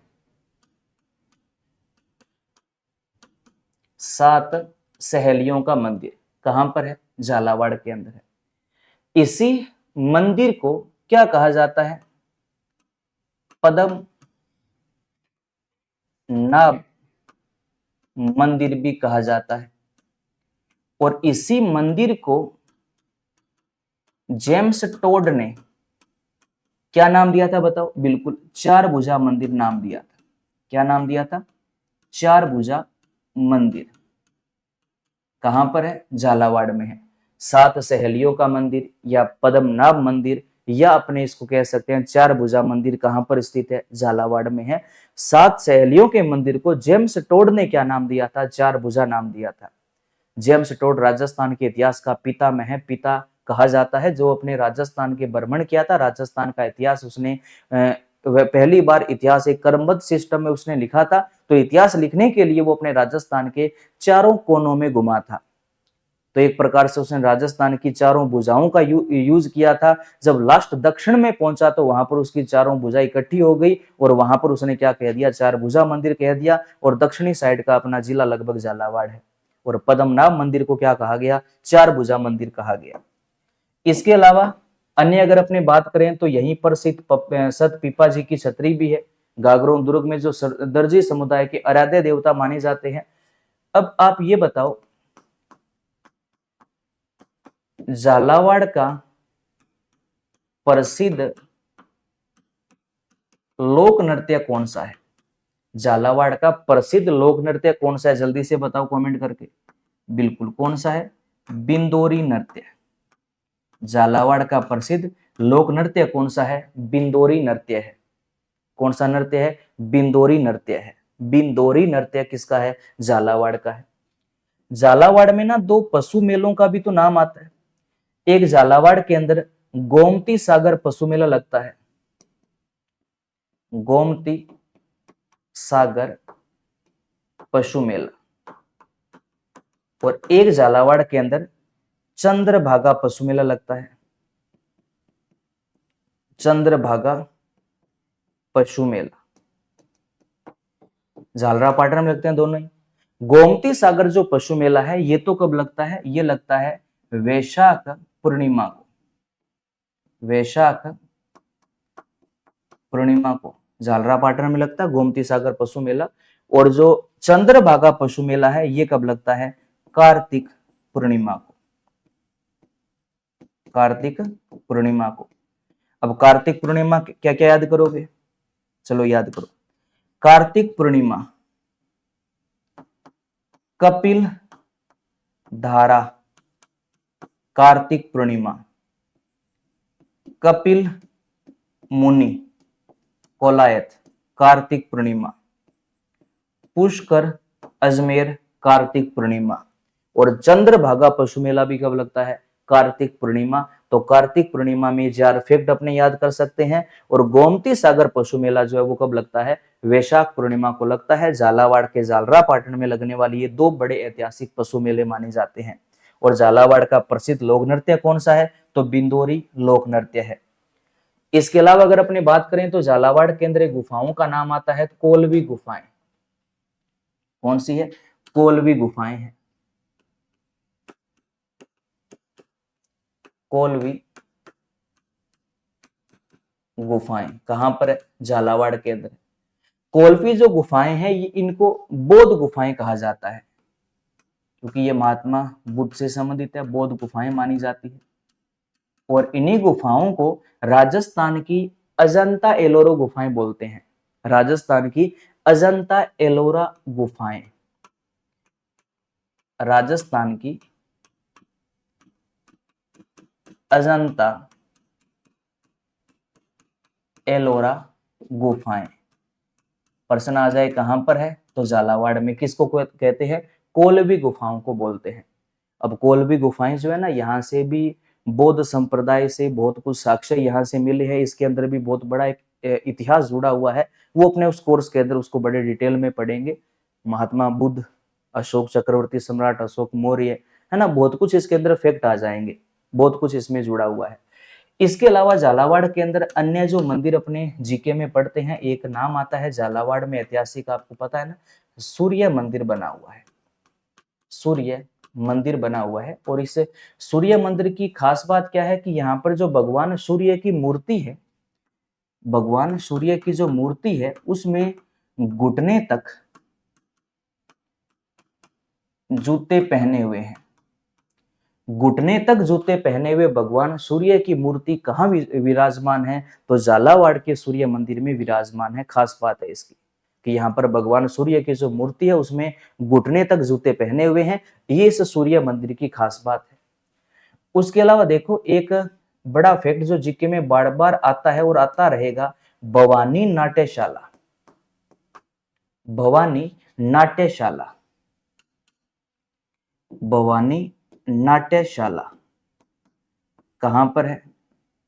A: 7 सहेलियों का मंदिर कहां पर है? झालावाड़ के अंदर है। इसी मंदिर को क्या कहा जाता है? पद्म नाभ मंदिर भी कहा जाता है। और इसी मंदिर को जेम्स टोड ने क्या नाम दिया था? बताओ। बिल्कुल, 4 भुजा मंदिर नाम दिया था। क्या नाम दिया था? 4 भुजा मंदिर। कहां पर है? झालावाड़ में है। सात सहेलियों का मंदिर या पद्मनाभ मंदिर या अपने इसको कह सकते हैं चार भुजा मंदिर कहां पर स्थित है? झालावाड़ में है। सात सहेलियों के मंदिर को जेम्स टोड ने क्या नाम दिया था? चार भुजा नाम दिया था। जेम्स टोड राजस्थान के इतिहास का पितामह है, पिता कहा जाता है, जो अपने राजस्थान के भ्रमण किया था। राजस्थान का इतिहास उसने वह पहली बार इतिहास एक क्रमबद्ध सिस्टम में उसने लिखा था। तो इतिहास लिखने के लिए वो अपने राजस्थान के चारों कोनों में घुमा था। तो एक प्रकार से उसने राजस्थान की चारों भुजाओं का यूज किया था। जब लास्ट दक्षिण में पहुंचा तो वहां पर उसकी चारों भुजा इकट्ठी हो गई और वहां पर उसने क्या कह दिया? चार भुजा मंदिर कह दिया। और दक्षिणी साइड का अपना जिला लगभग झालावाड़ है। और पद्मनाभ मंदिर को क्या कहा गया? चार भुजा मंदिर कहा गया। इसके अलावा अन्य अगर अपने बात करें तो यहीं पर सत पीपा जी की छतरी भी है। गागरों दुर्ग में जो दर्जी समुदाय के आराध्य देवता माने जाते हैं। अब आप ये बताओ, झालावाड़ का प्रसिद्ध लोक नृत्य कौन सा है? झालावाड़ का प्रसिद्ध लोक नृत्य कौन सा है? जल्दी से बताओ कमेंट करके। बिल्कुल, कौन सा है? बिंदोरी नृत्य। झालावाड़ का प्रसिद्ध लोक नृत्य कौन सा है? बिंदोरी नृत्य है। कौन सा नृत्य है? बिंदोरी नृत्य है। बिंदोरी नृत्य किसका है? झालावाड़ का है। झालावाड़ में ना दो पशु मेलों का भी तो नाम आता है। एक झालावाड़ के अंदर गोमती सागर पशु मेला लगता है। गोमती सागर पशु मेला। और एक झालावाड़ के अंदर चंद्रभागा पशु मेला लगता है। चंद्रभागा पशु मेला झालरापाटन में लगते हैं दोनों ही। गोमती सागर जो पशु मेला है ये तो कब लगता है? ये लगता है वैशाख पूर्णिमा को। वैशाख पूर्णिमा को झालरापाटन में लगता है गोमती सागर पशु मेला। और जो चंद्रभागा पशु मेला है ये कब लगता है? कार्तिक पूर्णिमा को। कार्तिक पूर्णिमा को। अब कार्तिक पूर्णिमा क्या क्या याद करोगे? चलो याद करो। कार्तिक पूर्णिमा, कपिल धारा। कार्तिक पूर्णिमा, कपिल मुनि कोलायत। कार्तिक पूर्णिमा, पुष्कर अजमेर। कार्तिक पूर्णिमा। और चंद्रभागा पशु मेला भी कब लगता है? कार्तिक पूर्णिमा। तो कार्तिक पूर्णिमा में चार फैक्ट अपने याद कर सकते हैं। और गोमती सागर पशु मेला जो है वो कब लगता है? वैशाख पूर्णिमा को लगता है। झालावाड़ के झालरापाटन में लगने वाली ये दो बड़े ऐतिहासिक पशु मेले माने जाते हैं। और झालावाड़ का प्रसिद्ध लोक नृत्य कौन सा है? तो बिंदोरी लोक नृत्य है। इसके अलावा अगर अपने बात करें तो झालावाड़ के अंदर गुफाओं का नाम आता है कोलवी गुफाएं। कौन सी है? कोलवी गुफाएं हैं। कोलवी गुफाएं कहां पर है? झालावाड़ के अंदर। कोलवी जो गुफाएं हैं ये इनको बौद्ध गुफाएं कहा जाता है, क्योंकि ये महात्मा बुद्ध से संबंधित है। बौद्ध गुफाएं मानी जाती है। और इन्हीं गुफाओं को राजस्थान की अजंता एलोरा गुफाएं बोलते हैं। राजस्थान की अजंता एलोरा गुफाएं। राजस्थान की अजंता एलोरा गुफाएं। प्रश्न आ जाए कहां पर है? तो झालावाड़ में। किसको कहते हैं? कोलवी गुफाओं को बोलते हैं। अब कोलवी गुफाएं जो है ना, यहाँ से भी बौद्ध संप्रदाय से बहुत कुछ साक्ष्य यहाँ से मिले हैं। इसके अंदर भी बहुत बड़ा एक इतिहास जुड़ा हुआ है। वो अपने उस कोर्स के अंदर उसको बड़े डिटेल में पढ़ेंगे। महात्मा बुद्ध, अशोक चक्रवर्ती सम्राट अशोक मौर्य, है ना, बहुत कुछ इसके अंदर फैक्ट आ जाएंगे। बहुत कुछ इसमें जुड़ा हुआ है। इसके अलावा झालावाड़ के अंदर अन्य जो मंदिर अपने जीके में पढ़ते हैं, एक नाम आता है झालावाड़ में ऐतिहासिक, आपको पता है ना, सूर्य मंदिर बना हुआ है। सूर्य मंदिर बना हुआ है। और इस सूर्य मंदिर की खास बात क्या है कि यहाँ पर जो भगवान सूर्य की मूर्ति है, भगवान सूर्य की जो मूर्ति है उसमें घुटने तक जूते पहने हुए हैं। घुटने तक जूते पहने हुए भगवान सूर्य की मूर्ति कहाँ विराजमान है? तो झालावाड़ के सूर्य मंदिर में विराजमान है। खास बात है इसकी कि यहाँ पर भगवान सूर्य की जो मूर्ति है उसमें घुटने तक जूते पहने हुए हैं। ये इस सूर्य मंदिर की खास बात है। उसके अलावा देखो एक बड़ा फैक्ट जो जीके में बार बार आता है और आता रहेगा, भवानी नाट्यशाला। भवानी नाट्यशाला, भवानी नाट्यशाला कहां पर है?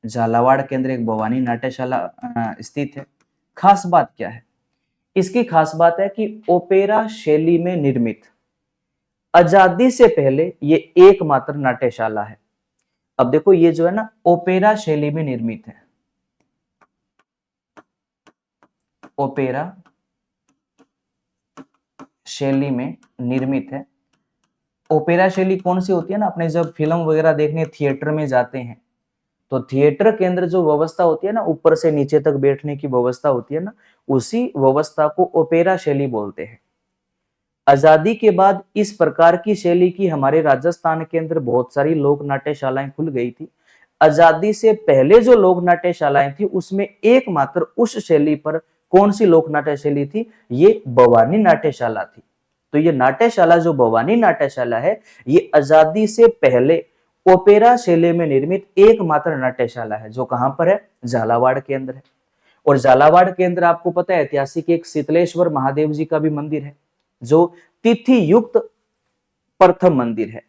A: झालावाड़ के अंदर एक भवानी नाट्यशाला स्थित है। खास बात क्या है? इसकी खास बात है कि ओपेरा शैली में निर्मित, आजादी से पहले ये एकमात्र नाट्यशाला है। अब देखो ये जो है ना ओपेरा शैली में निर्मित है, ओपेरा शैली में निर्मित है। ओपेरा शैली कौन सी होती है ना, अपने जब फिल्म वगैरह देखने थिएटर में जाते हैं तो थिएटर के अंदर जो व्यवस्था होती है ना, ऊपर से नीचे तक बैठने की व्यवस्था होती है ना, उसी व्यवस्था को ओपेरा शैली बोलते हैं। आजादी के बाद इस प्रकार की शैली की हमारे राजस्थान के अंदर बहुत सारी लोक नाट्यशालाएं खुल गई थी। आजादी से पहले जो लोक नाट्यशालाएं थी उसमें एकमात्र उस शैली पर कौन सी लोक नाट्य शैली थी? ये भवानी नाट्यशाला थी। तो ये नाट्यशाला जो भवानी नाट्यशाला है, ये आजादी से पहले ओपेरा शैली में निर्मित एकमात्र नाट्यशाला है, जो कहां पर है? झालावाड़ के अंदर है। और झालावाड़ के अंदर आपको पता है ऐतिहासिक एक शीतलेश्वर महादेव जी का भी मंदिर है, जो तिथि युक्त प्रथम मंदिर है,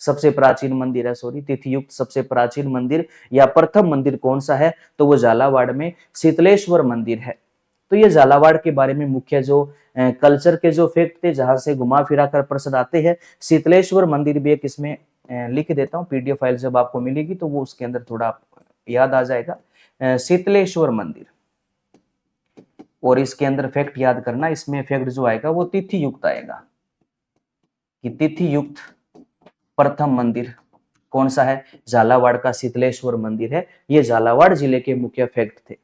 A: सबसे प्राचीन मंदिर है। सॉरी, तिथि युक्त सबसे प्राचीन मंदिर या प्रथम मंदिर कौन सा है? तो वो झालावाड़ में शीतलेश्वर मंदिर है। तो ये झालावाड़ के बारे में मुख्य जो कल्चर के जो फैक्ट थे, जहां से घुमा फिरा कर प्रश्न आते हैं। शीतलेश्वर मंदिर भी एक इसमें लिख देता हूँ, पीडीएफ फाइल जब आपको मिलेगी तो वो उसके अंदर थोड़ा याद आ जाएगा। शीतलेश्वर मंदिर, और इसके अंदर फैक्ट याद करना, इसमें फैक्ट जो आएगा वो तिथि युक्त आएगा कि तिथि युक्त प्रथम मंदिर कौन सा है? झालावाड़ का शीतलेश्वर मंदिर है। ये झालावाड़ जिले के मुख्य फैक्ट थे।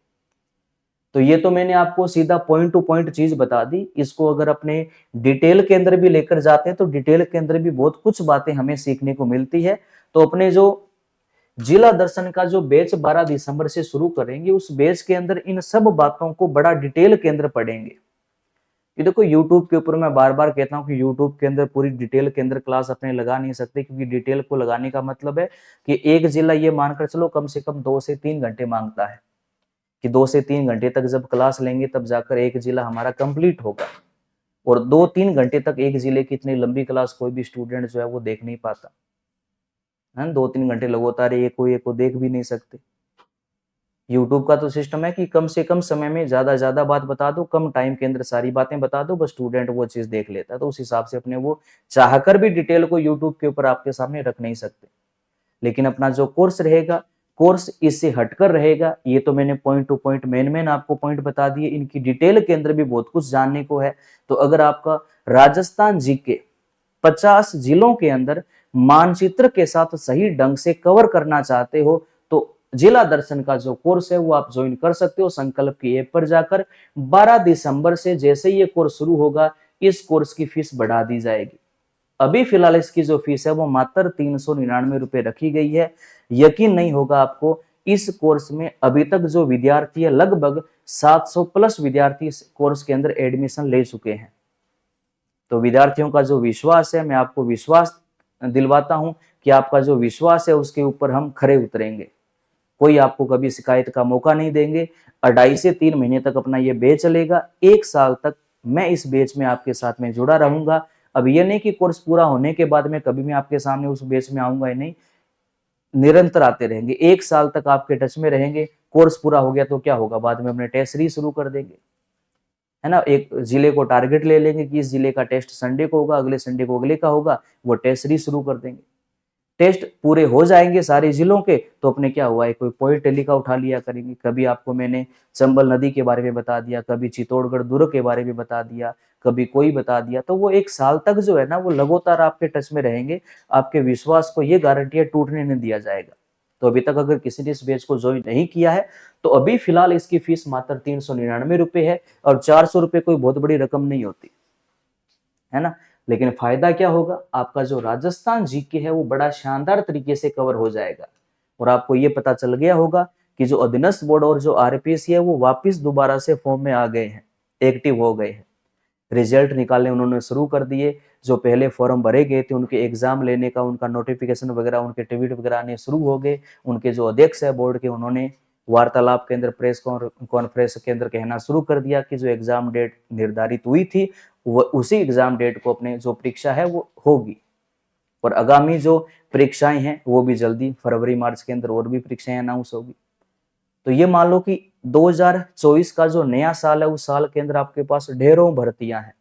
A: तो ये तो मैंने आपको सीधा पॉइंट टू पॉइंट चीज बता दी। इसको अगर अपने डिटेल के अंदर भी लेकर जाते हैं तो डिटेल के अंदर भी बहुत कुछ बातें हमें सीखने को मिलती है। तो अपने जो जिला दर्शन का जो बैच 12 दिसंबर से शुरू करेंगे, उस बैच के अंदर इन सब बातों को बड़ा डिटेल के अंदर पढ़ेंगे। ये देखो यूट्यूब के ऊपर मैं बार बार कहता हूँ कि यूट्यूब के अंदर पूरी डिटेल के अंदर क्लास अपने लगा नहीं सकते, क्योंकि डिटेल को लगाने का मतलब है कि एक जिला ये मानकर चलो कम से कम 2 से 3 घंटे मांगता है, कि 2 से 3 घंटे तक जब क्लास लेंगे तब जाकर एक जिला हमारा कंप्लीट होगा। और 2-3 घंटे तक एक जिले की इतनी लंबी क्लास कोई भी स्टूडेंट जो है वो देख नहीं पाता है। 2-3 घंटे लगातार एक को देख भी नहीं सकते। यूट्यूब का तो सिस्टम है कि कम से कम समय में ज्यादा बात बता दो, कम टाइम के अंदर सारी बातें बता दो, बस स्टूडेंट वो चीज देख लेता है। तो उस हिसाब से अपने वो चाहकर भी डिटेल को यूट्यूब के ऊपर आपके सामने रख नहीं सकते। लेकिन अपना जो कोर्स रहेगा, कोर्स इससे हटकर रहेगा। ये तो मैंने पॉइंट टू पॉइंट मेन आपको पॉइंट बता दिए, इनकी डिटेल के अंदर भी बहुत कुछ जानने को है। तो अगर आपका राजस्थान जीके 50 जिलों के अंदर मानचित्र के साथ सही ढंग से कवर करना चाहते हो तो जिला दर्शन का जो कोर्स है वो आप ज्वाइन कर सकते हो संकल्प की ऐप पर जाकर। 12 दिसंबर से जैसे ये कोर्स शुरू होगा, इस कोर्स की फीस बढ़ा दी जाएगी। अभी फिलहाल इसकी जो फीस है वो मात्र 399 रुपए रखी गई है। यकीन नहीं होगा आपको, इस कोर्स में अभी तक जो विद्यार्थी है लगभग 700 प्लस विद्यार्थी इस कोर्स के अंदर एडमिशन ले चुके हैं। तो विद्यार्थियों का जो विश्वास है, मैं आपको विश्वास दिलवाता हूं कि आपका जो विश्वास है उसके ऊपर हम खरे उतरेंगे। कोई आपको कभी शिकायत का मौका नहीं देंगे। 2.5 से 3 महीने तक अपना ये बैच चलेगा। 1 साल तक मैं इस बैच में आपके साथ में जुड़ा रहूंगा। अब ये नहीं कि कोर्स पूरा होने के बाद में कभी मैं आपके सामने उस बैच में आऊंगा ही नहीं, निरंतर आते रहेंगे। 1 साल तक आपके टच में रहेंगे। कोर्स पूरा हो गया तो क्या होगा, बाद में अपने टेस्ट सीरीज शुरू कर देंगे, है ना। एक जिले को टारगेट ले लेंगे कि इस जिले का टेस्ट संडे को होगा, अगले संडे को अगले का होगा, वो टेस्ट सीरीज शुरू कर देंगे। टेस्ट पूरे हो जाएंगे सारे जिलों के तो अपने क्या हुआ है, कोई पॉइंट टैली का उठा लिया करेंगे। कभी आपको मैंने चंबल नदी के बारे में बता दिया, कभी चित्तौड़गढ़ दुर्ग के बारे में बता दिया, कभी कोई बता दिया। तो वो 1 साल तक जो है ना वो लगातार आपके टच में रहेंगे। आपके विश्वास को ये गारंटी है टूटने नहीं दिया जाएगा। तो अभी तक अगर किसी ने इस बैच को ज्वाइन नहीं किया है तो अभी फिलहाल इसकी फीस मात्र 399 रुपए है। और 400 रुपए कोई बहुत बड़ी रकम नहीं होती, है ना। लेकिन फायदा क्या होगा, आपका जो राजस्थान जीके है वो बड़ा शानदार तरीके से कवर हो जाएगा। और आपको ये पता चल गया होगा कि जो अधीनस्थ बोर्ड और जो आरपीएससी है वो वापस दोबारा से फॉर्म में आ गए हैं। एक्टिव हो गए हैं। रिजल्ट निकालने उन्होंने शुरू कर दिए। जो पहले फॉर्म भरे गए थे उनके एग्जाम लेने का उनका नोटिफिकेशन वगैरह उनके ट्वीट वगैरह आने शुरू हो गए। उनके जो अध्यक्ष है बोर्ड के उन्होंने वार्तालाप के अंदर प्रेस कॉन्फ्रेंस के अंदर कहना शुरू कर दिया कि जो एग्जाम डेट निर्धारित हुई थी वो उसी एग्जाम डेट को अपने जो परीक्षा है वो होगी। और आगामी जो परीक्षाएं हैं वो भी जल्दी फरवरी मार्च के अंदर और भी परीक्षाएं अनाउंस होगी। तो ये मान लो कि 2024 का जो नया साल है उस साल के अंदर आपके पास ढेरों भर्तियां हैं,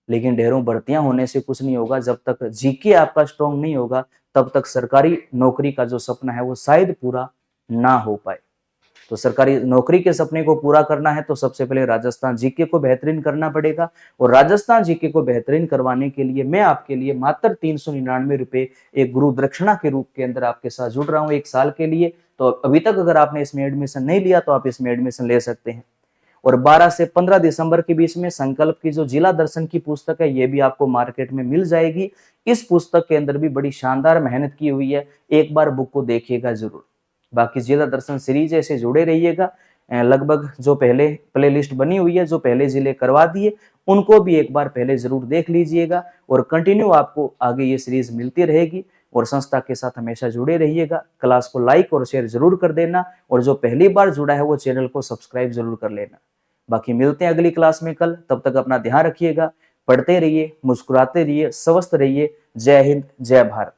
A: लेकिन ढेरों भर्तियां होने से कुछ नहीं होगा। जब तक जीके आपका स्ट्रॉन्ग नहीं होगा तब तक सरकारी नौकरी का जो सपना है वो शायद पूरा ना हो पाए। तो सरकारी नौकरी के सपने को पूरा करना है तो सबसे पहले राजस्थान जीके को बेहतरीन करना पड़ेगा। और राजस्थान जीके को बेहतरीन करवाने के लिए मैं आपके लिए मात्र 399 रुपए एक गुरु दक्षिणा के रूप के अंदर आपके साथ जुड़ रहा हूं 1 साल के लिए। तो अभी तक अगर आपने इसमें एडमिशन नहीं लिया तो आप इसमें एडमिशन ले सकते हैं। और 12 से 15 दिसंबर के बीच में संकल्प की जो जिला दर्शन की पुस्तक है ये भी आपको मार्केट में मिल जाएगी। इस पुस्तक के अंदर भी बड़ी शानदार मेहनत की हुई है, एक बार बुक को देखिएगा जरूर। बाकी जिला दर्शन सीरीज ऐसे जुड़े रहिएगा। लगभग जो पहले प्ले लिस्ट बनी हुई है जो पहले जिले करवा दिए उनको भी एक बार पहले जरूर देख लीजिएगा। और कंटिन्यू आपको आगे ये सीरीज मिलती रहेगी। और संस्था के साथ हमेशा जुड़े रहिएगा। क्लास को लाइक और शेयर जरूर कर देना और जो पहली बार जुड़ा है वो चैनल को सब्सक्राइब जरूर कर लेना। बाकी मिलते हैं अगली क्लास में कल, तब तक अपना ध्यान रखिएगा, पढ़ते रहिए, मुस्कुराते रहिए, स्वस्थ रहिए। जय हिंद, जय भारत।